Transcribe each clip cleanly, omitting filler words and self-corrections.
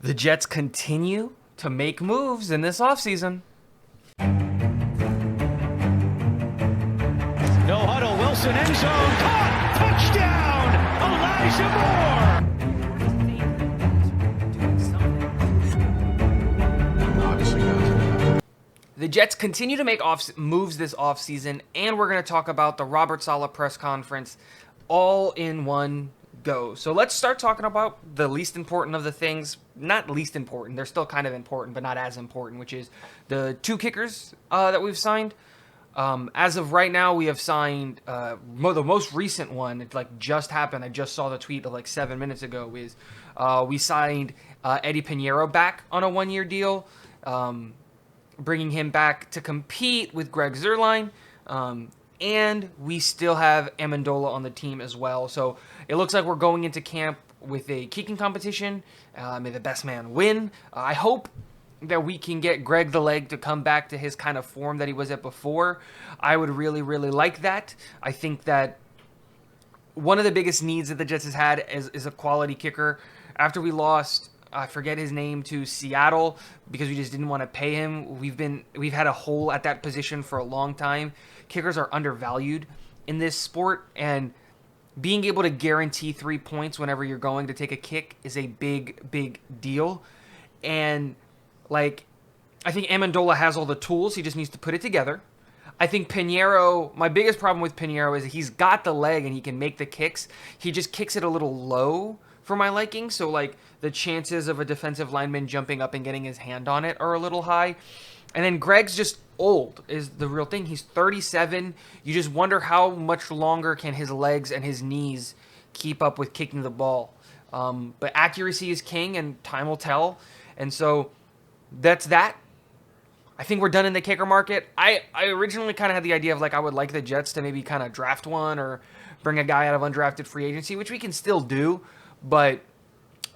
The Jets continue to make moves in this offseason. No huddle, Wilson end zone, caught, touchdown, Elijah Moore. The Jets continue to make moves this offseason, and we're going to talk about the Robert Saleh press conference all in one go. So let's start talking about the least important of the things. Not least important, they're still kind of important, but not as important, which is the two kickers that we've signed. As of right now, we have signed the most recent one. It just happened. I just saw the tweet of 7 minutes ago. Is we signed Eddie Pinheiro back on a 1-year deal, bringing him back to compete with Greg Zuerlein. And we still have Amendola on the team as well. So it looks like we're going into camp with a kicking competition. May the best man win. I hope that we can get Greg the Leg to come back to his kind of form that he was at before. I would really, really like that. I think that one of the biggest needs that the Jets has had is a quality kicker. After we lost, I forget his name, to Seattle because we just didn't want to pay him. We've had a hole at that position for a long time. Kickers are undervalued in this sport, and being able to guarantee 3 points whenever you're going to take a kick is a big, big deal. And I think Amendola has all the tools. He just needs to put it together. I think Pinheiro, my biggest problem with Pinheiro is that he's got the leg and he can make the kicks. He just kicks it a little low for my liking. So the chances of a defensive lineman jumping up and getting his hand on it are a little high. And then Greg's just old is the real thing. He's 37. You just wonder how much longer can his legs and his knees keep up with kicking the ball. But accuracy is king, and time will tell. And so that's that. I think we're done in the kicker market. I originally kind of had the idea of I would like the Jets to maybe kind of draft one or bring a guy out of undrafted free agency, which we can still do. But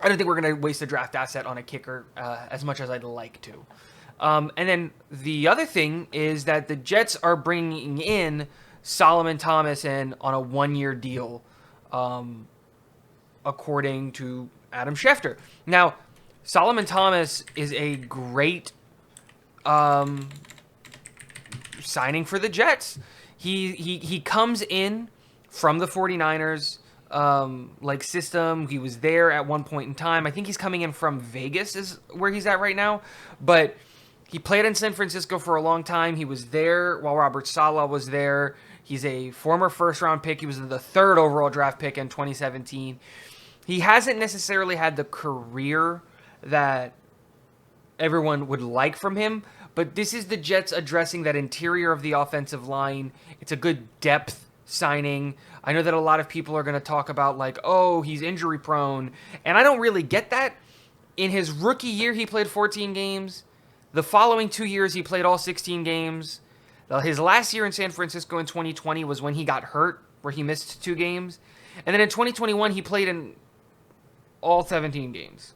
I don't think we're going to waste a draft asset on a kicker as much as I'd like to. And then the other thing is that the Jets are bringing in Solomon Thomas on a 1-year deal, according to Adam Schefter. Now, Solomon Thomas is a great signing for the Jets. He comes in from the 49ers system. He was there at one point in time. I think he's coming in from Vegas is where he's at right now, but he played in San Francisco for a long time. He was there while Robert Saleh was there. He's a former first-round pick. He was the 3rd overall draft pick in 2017. He hasn't necessarily had the career that everyone would like from him, but this is the Jets addressing that interior of the offensive line. It's a good depth signing. I know that a lot of people are going to talk about he's injury prone, and I don't really get that. In his rookie year, he played 14 games. The following 2 years, he played all 16 games. His last year in San Francisco in 2020 was when he got hurt, where he missed 2 games. And then in 2021, he played in all 17 games.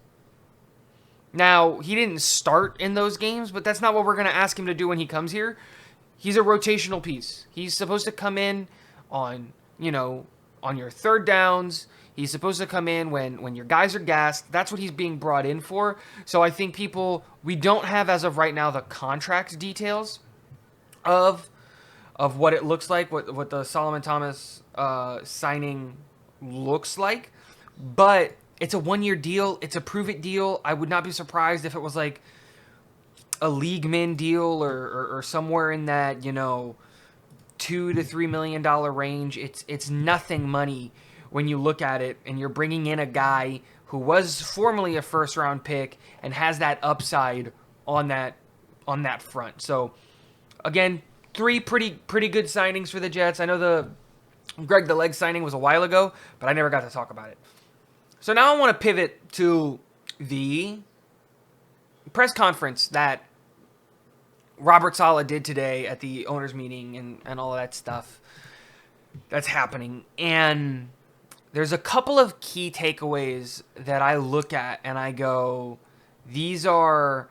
Now, he didn't start in those games, but that's not what we're going to ask him to do when he comes here. He's a rotational piece. He's supposed to come in on your third downs. He's supposed to come in when your guys are gassed. That's what he's being brought in for. So I think we don't have, as of right now, the contract details of what it looks like, what the Solomon Thomas signing looks like. But it's a 1-year deal. It's a prove-it deal. I would not be surprised if it was a league min deal or somewhere in that, $2 to $3 million range. It's nothing money when you look at it, and you're bringing in a guy who was formerly a first-round pick and has that upside on that front. So, again, 3 pretty good signings for the Jets. I know the Greg the Leg signing was a while ago, but I never got to talk about it. So now I want to pivot to the press conference that Robert Saleh did today at the owners' meeting and all of that stuff that's happening. And there's a couple of key takeaways that I look at and I go, these are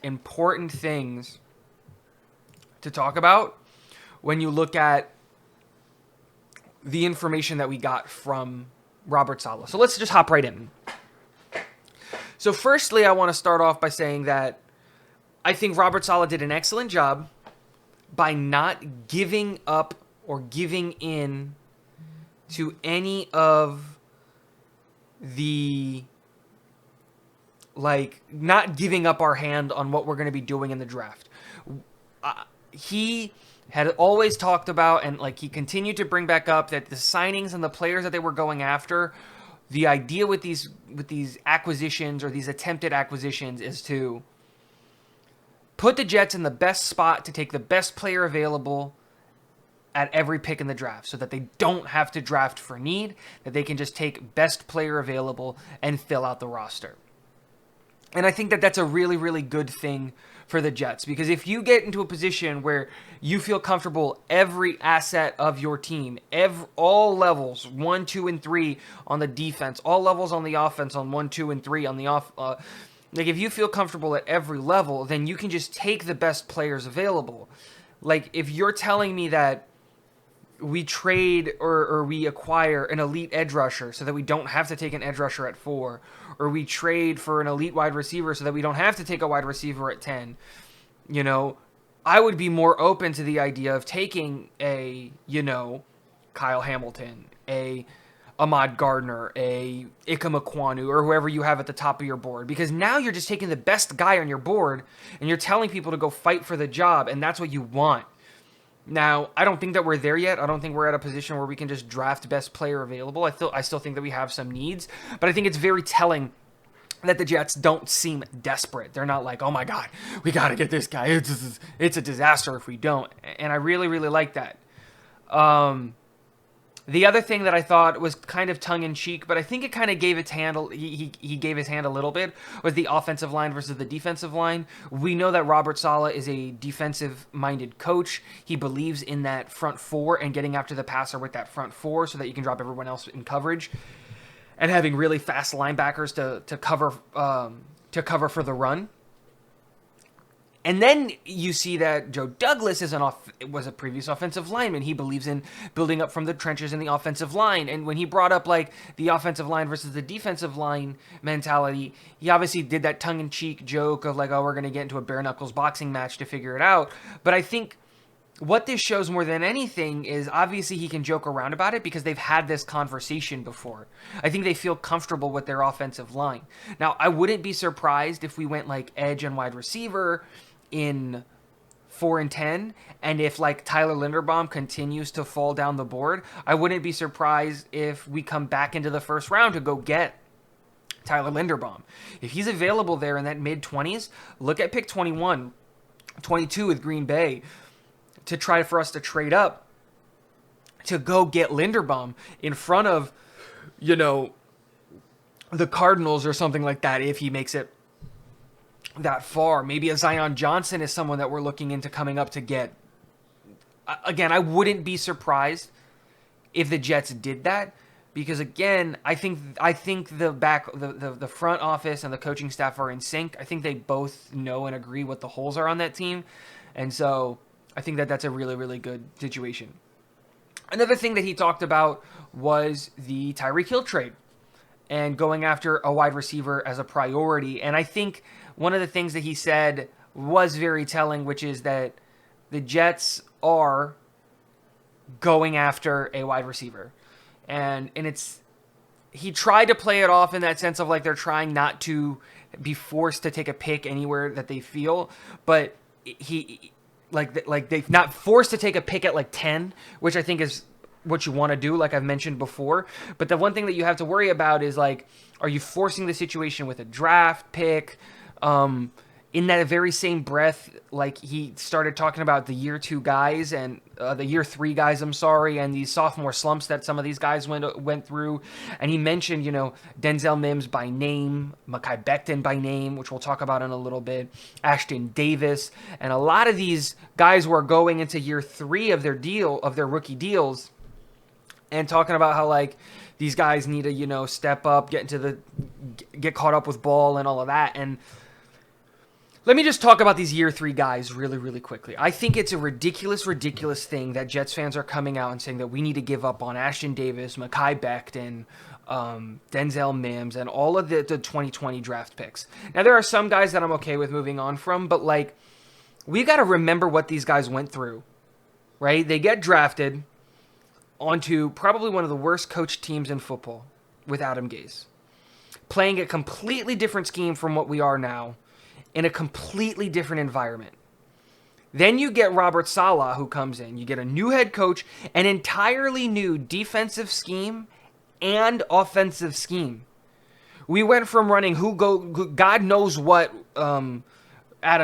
important things to talk about when you look at the information that we got from Robert Saleh. So let's just hop right in. So firstly, I want to start off by saying that I think Robert Saleh did an excellent job by not giving up or giving in to any of the, like, not giving up our hand on what we're going to be doing in the draft. He had always talked about, and like he continued to bring back up, that the signings and the players that they were going after, the idea with these acquisitions or these attempted acquisitions is to put the Jets in the best spot to take the best player available at every pick in the draft, so that they don't have to draft for need, that they can just take best player available and fill out the roster. And I think that that's a really, really good thing for the Jets, because if you get into a position where you feel comfortable every asset of your team, all levels, 1, 2, and 3 on the defense, all levels on the offense on 1, 2, and 3 on the like if you feel comfortable at every level, then you can just take the best players available. Like if you're telling me that we trade or we acquire an elite edge rusher so that we don't have to take an edge rusher at 4, or we trade for an elite wide receiver so that we don't have to take a wide receiver at 10, you know, I would be more open to the idea of taking a, you know, Kyle Hamilton, a Ahmad Gardner, a Ika Ekwonu, or whoever you have at the top of your board, because now you're just taking the best guy on your board and you're telling people to go fight for the job, and that's what you want. Now, I don't think that we're there yet. I don't think we're at a position where we can just draft best player available. I still think that we have some needs, but I think it's very telling that the Jets don't seem desperate. They're not like, oh my God, we got to get this guy. It's a disaster if we don't. And I really, really like that. The other thing that I thought was kind of tongue-in-cheek, but I think it kind of gave its hand, he gave his hand a little bit, was the offensive line versus the defensive line. We know that Robert Saleh is a defensive-minded coach. He believes in that front 4 and getting after the passer with that front 4 so that you can drop everyone else in coverage, and having really fast linebackers to cover for the run. And then you see that Joe Douglas was a previous offensive lineman. He believes in building up from the trenches in the offensive line. And when he brought up like the offensive line versus the defensive line mentality, he obviously did that tongue-in-cheek joke of like, oh, we're going to get into a bare-knuckles boxing match to figure it out. But I think what this shows more than anything is obviously he can joke around about it because they've had this conversation before. I think they feel comfortable with their offensive line. Now, I wouldn't be surprised if we went like edge and wide receiver in 4 and 10, and if like Tyler Linderbaum continues to fall down the board, I wouldn't be surprised if we come back into the first round to go get Tyler Linderbaum. If he's available there in that mid-20s, look at pick 21, 22 with Green Bay to try for us to trade up to go get Linderbaum in front of, you know, the Cardinals or something like that if he makes it that far. Maybe a Zion Johnson is someone that we're looking into coming up to get. Again, I wouldn't be surprised if the Jets did that, because again, I think the front office and the coaching staff are in sync. I think they both know and agree what the holes are on that team, and so I think that that's a really, really good situation. Another thing that he talked about was the Tyreek Hill trade and going after a wide receiver as a priority. And I think one of the things that he said was very telling, which is that the Jets are going after a wide receiver. And he tried to play it off in that sense of like they're trying not to be forced to take a pick anywhere that they feel, but like they've not forced to take a pick at like 10, which I think is what you want to do, like I've mentioned before. But the one thing that you have to worry about is like, are you forcing the situation with a draft pick? In that very same breath, like he started talking about the year 2 guys and the year 3 guys, and these sophomore slumps that some of these guys went through. And he mentioned, you know, Denzel Mims by name, Mekhi Becton by name, which we'll talk about in a little bit, Ashton Davis, and a lot of these guys were going into year 3 of their rookie deals, and talking about how like these guys need to, you know, step up, get caught up with ball and all of that. And let me just talk about these year 3 guys really, really quickly. I think it's a ridiculous thing that Jets fans are coming out and saying that we need to give up on Ashton Davis, Mekhi Becton, Denzel Mims, and all of the 2020 draft picks. Now, there are some guys that I'm okay with moving on from, but like, we got to remember what these guys went through, right? They get drafted onto probably one of the worst coached teams in football with Adam Gase, playing a completely different scheme from what we are now in a completely different environment. Then you get Robert Saleh, who comes in. You get a new head coach, an entirely new defensive scheme and offensive scheme. We went from running God knows what Adam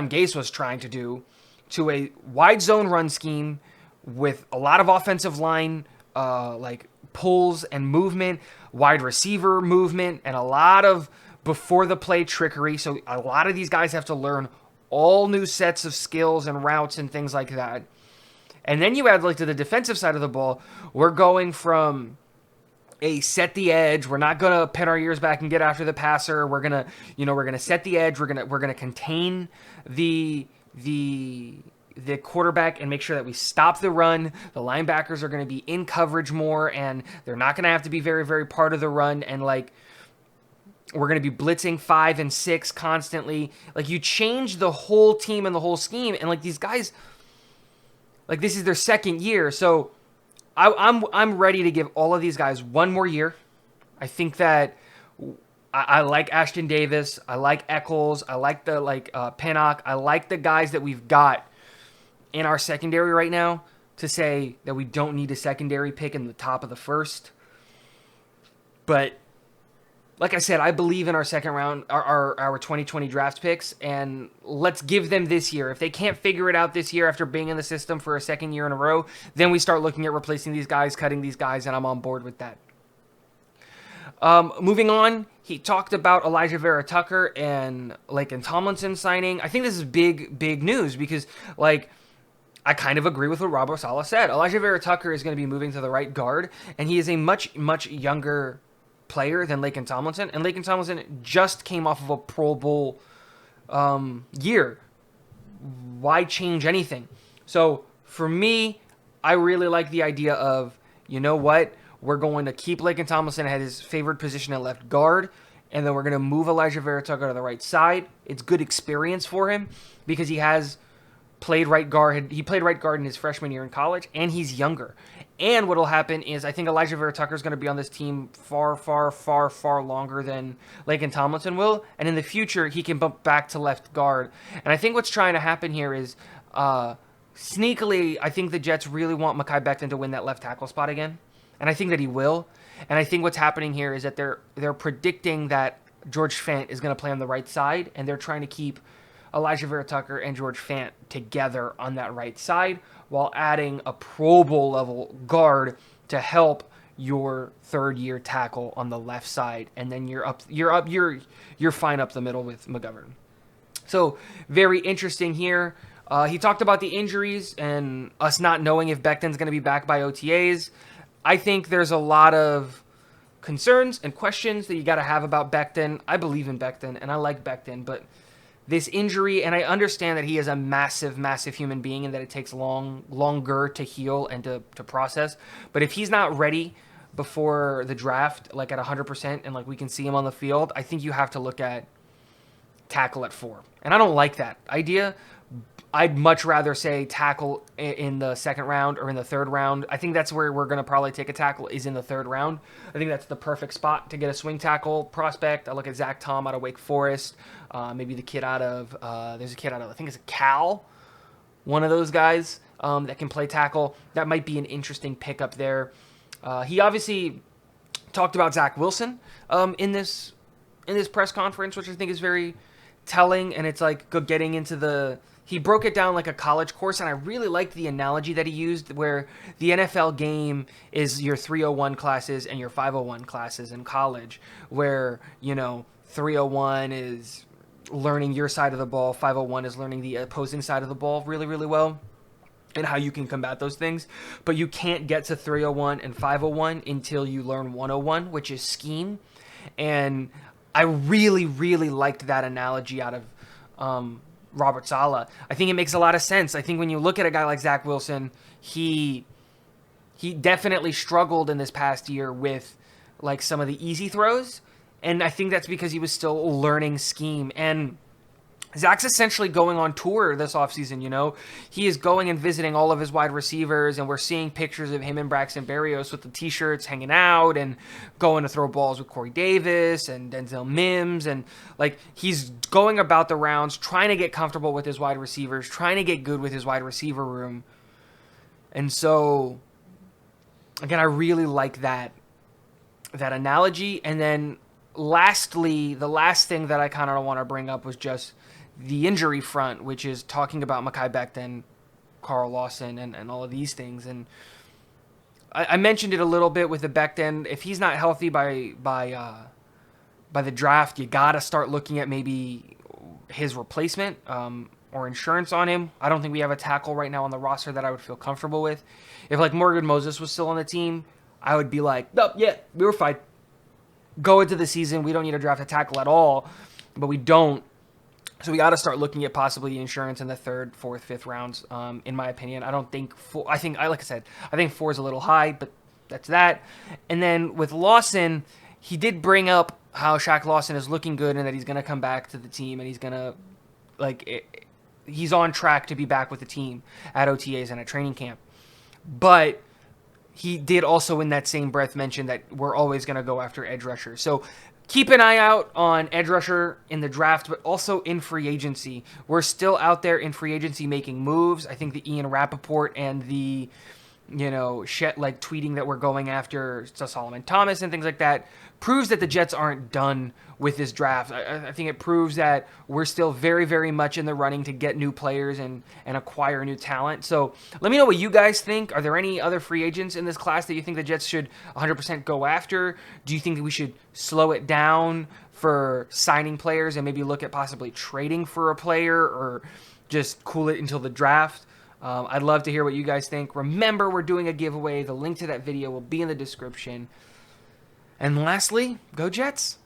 Gase was trying to do to a wide zone run scheme with a lot of offensive line like pulls and movement, wide receiver movement, and a lot of before the play trickery. So a lot of these guys have to learn all new sets of skills and routes and things like that. And then you add like to the defensive side of the ball, we're going from a set the edge. We're not gonna pin our ears back and get after the passer. We're gonna set the edge. We're gonna contain the quarterback and make sure that we stop the run. The linebackers are gonna be in coverage more, and they're not gonna have to be very, very part of the run. And like, we're gonna be blitzing 5 and 6 constantly. Like, you change the whole team and the whole scheme, and like these guys, like this is their second year, so. I'm ready to give all of these guys one more year. I think that I like Ashton Davis. I like Eccles. I like Pinnock. I like the guys that we've got in our secondary right now to say that we don't need a secondary pick in the top of the first. But like I said, I believe in our second round, our 2020 draft picks, and let's give them this year. If they can't figure it out this year after being in the system for a second year in a row, then we start looking at replacing these guys, cutting these guys, and I'm on board with that. Moving on, he talked about Elijah Vera Tucker and Laken Tomlinson signing. I think this is big news because, like, I kind of agree with what Robert Saleh said. Elijah Vera Tucker is going to be moving to the right guard, and he is a much younger player than Laken Tomlinson, and Laken Tomlinson just came off of a Pro Bowl year. Why change anything? So for me, I really like the idea of, you know what, we're going to keep Laken Tomlinson at his favored position at left guard, and then we're going to move Elijah Vera Tucker to the right side. It's good experience for him because he has played right guard. He played right guard in his freshman year in college, and he's younger. And what will happen is I think Elijah Vera Tucker is going to be on this team far longer than Laken Tomlinson will. And in the future, he can bump back to left guard. And I think what's trying to happen here is sneakily, I think the Jets really want Mekhi Becton to win that left tackle spot again. And I think that he will. And I think what's happening here is that they're predicting that George Fant is going to play on the right side. And they're trying to keep Elijah Vera Tucker and George Fant together on that right side, while adding a Pro Bowl level guard to help your third year tackle on the left side, and then you're fine up the middle with McGovern. So very interesting here. He talked about the injuries and us not knowing if Becton's going to be back by OTAs. I think there's a lot of concerns and questions that you got to have about Becton. I believe in Becton and I like Becton, but this injury, and I understand that he is a massive human being and that it takes longer to heal and to process. But if he's not ready before the draft, like at 100%, and like we can see him on the field, I think you have to look at tackle at 4. And I don't like that idea. I'd much rather say tackle in the second round or in the third round. I think that's where we're going to probably take a tackle, is in the third round. I think that's the perfect spot to get a swing tackle prospect. I look at Zach Tom out of Wake Forest. Maybe the kid out of, there's a kid out of, I think it's a Cal. One of those guys that can play tackle. That might be an interesting pickup there. He obviously talked about Zach Wilson in this press conference, which I think is very telling. And it's like getting into he broke it down like a college course, and I really liked the analogy that he used where the NFL game is your 301 classes and your 501 classes in college, where, 301 is learning your side of the ball, 501 is learning the opposing side of the ball really, really well, and how you can combat those things. But you can't get to 301 and 501 until you learn 101, which is scheme. And I really, really liked that analogy out of Robert Saleh. I think it makes a lot of sense. I think when you look at a guy like Zach Wilson, he definitely struggled in this past year with like some of the easy throws. And I think that's because he was still learning scheme. And Zach's essentially going on tour this offseason, you know. He is going and visiting all of his wide receivers, and we're seeing pictures of him and Braxton Berrios with the T-shirts hanging out and going to throw balls with Corey Davis and Denzel Mims. And, like, he's going about the rounds, trying to get comfortable with his wide receivers, trying to get good with his wide receiver room. And so, again, I really like that analogy. And then, lastly, the last thing that I kind of want to bring up was just the injury front, which is talking about Mekhi Becton, Carl Lawson, and all of these things. And I mentioned it a little bit with the Becton. If he's not healthy by the draft, you got to start looking at maybe his replacement or insurance on him. I don't think we have a tackle right now on the roster that I would feel comfortable with. If, like, Morgan Moses was still on the team, I would be like, nope, yeah, we were fine. Go into the season, we don't need to draft a tackle at all, but we don't. So we got to start looking at possibly insurance in the 3rd, 4th, 5th rounds. In my opinion, I don't think four. I think, like I said, I think 4 is a little high, but that's that. And then with Lawson, he did bring up how Shaq Lawson is looking good and that he's going to come back to the team and he's going to, like, he's on track to be back with the team at OTAs and at training camp. But he did also in that same breath mention that we're always going to go after edge rusher. So keep an eye out on edge rusher in the draft, but also in free agency. We're still out there in free agency making moves. I think the Ian Rappaport and the, like tweeting that we're going after Solomon Thomas and things like that proves that the Jets aren't done with this draft. I think it proves that we're still very, very much in the running to get new players and acquire new talent. So let me know what you guys think. Are there any other free agents in this class that you think the Jets should 100% go after? Do you think that we should slow it down for signing players and maybe look at possibly trading for a player or just cool it until the draft? I'd love to hear what you guys think. Remember, we're doing a giveaway. The link to that video will be in the description. And lastly, go Jets!